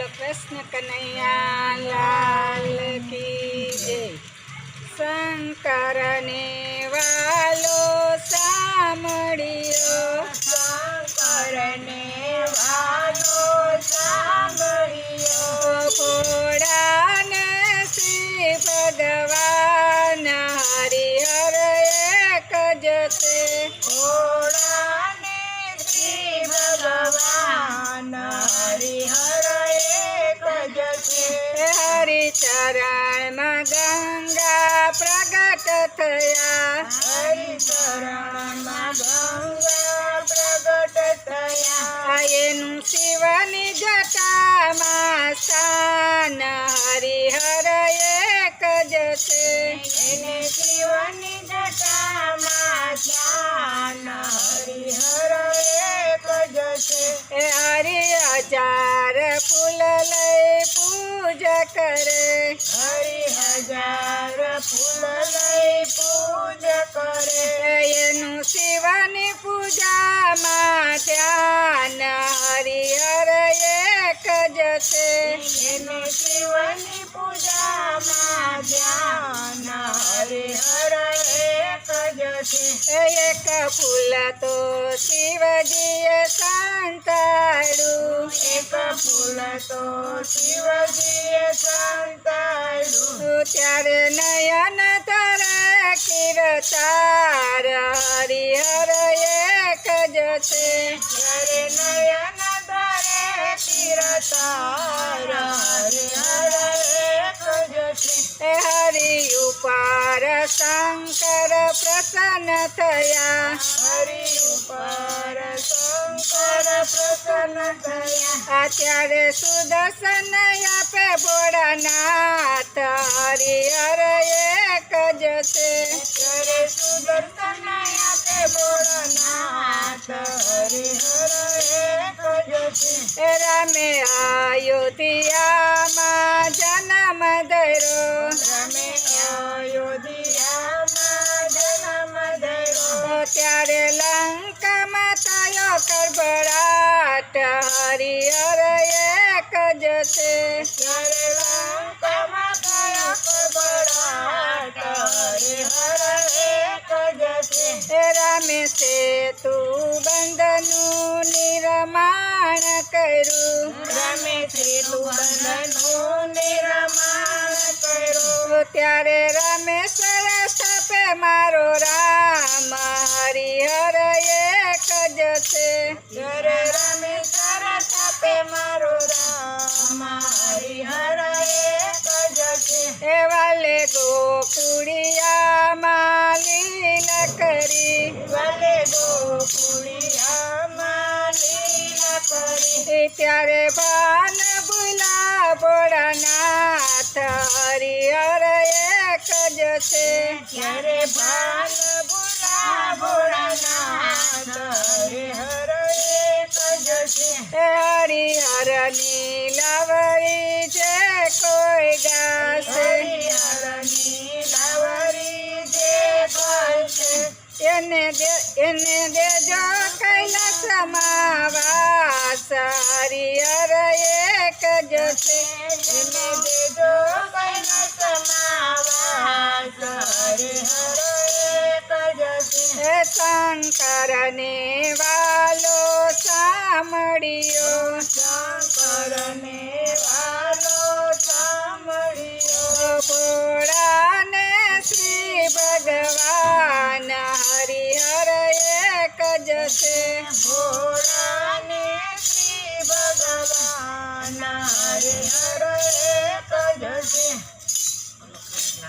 બોલો કૃષ્ણ કનૈયા લાલ કી જય। શંકરને વાલો સાંભળ્યો, શંકરને વાલો સાંભળ્યો, ભોળાને શ્રી ભગવાન હરિહર એક જ છે। ભોળાને શ્રી ભગવાન હરિહર એક જ છે। હરિચરણમાં ગંગા પ્રગટ થયા, હરિચરણમાં ગંગા પ્રગટ થયા, એનું શિવની જટામાં સ્થાન હરિહર એક જ છે। એને શિવની જટામાં ધ્યાન હરિહર એક જ છે। હરિ હજાર ફૂલ લઈ પૂજા કરે, હરિ હજાર ફૂલ લઈ પૂજા કરે, એનું શિવની પૂજામાં ધ્યાન હરિહર એક જ છે। એને શિવની પૂજામાં ધ્યાન હરિહર એક જ છે। એક ફૂલ તો શિવજીએ સંતાડ્યું, એક ફૂલ તો શિવજીએ સંતાડ્યું, ત્યારે નયન તરે કીર્તાર હરિહર એક જ છે। ત્યારે નયન ધરે તીરતાર હરિહર એક જ છે। હરિ ઉપર શંકર પ્રસન્ન થયા, હરિ ઉપર શંકર પ્રસન્ન થયા, ત્યારે સુદર્શન આપે ભોળાનાથ હરિહર એક જ છે। ત્યારે સુદર્શન આપે ભોળાનાથ હરિહર એક જ છે। રામે અયોધ્યામાં જન્મ ધર્યો, રમે અયોધ્યામાં જન્મ ધર્યો, ત્યારે લંકામાં થયો કળભળાટ હરિહર એક જ છે। ત્યારે લંકામાં થયો કળભળાટ હરિહર એક જ છે। રામે સેતુ બંધનું નિર્માણ કર્યું, રમે સેતુ બંધનનું નિર્માણ કર્યું, ત્યારે રામેશ્વર સ્થાપે મારો રામ હરિહર એક જ છે। ત્યારે રામેશ્વર સ્થાપે મારો રામ હરિહર એક જ છે। વાલે ગોકુળિયામાં લીલા કરી, વાલે ગોકુળિયામાં લીલા કરી, ત્યારે ભાન ભૂલા ભોળાનાથ હરિહર એક જ છે। ત્યારે ભાન ભૂલા ભોળાનાથ હરિહર એક જ છે। હરિહરની લાવરી જે કોઈ ગાશે, હરિહરની લાવરી જે ગાશે, એને દેજો કૈલાસમાં વાસ હરિહર એક જ છે। એને દેજો કૈલાસમાં વાસ હરિહર એક જ છે। શંકરને વાલો સાંભળ્યો, શંકરને વાલો સાંભળ્યો, ભોળાને શ્રી ભગવાન હરિહર એક જ છે। ભોળાને શ્રી ભગવાન હરિહર એક જ છે।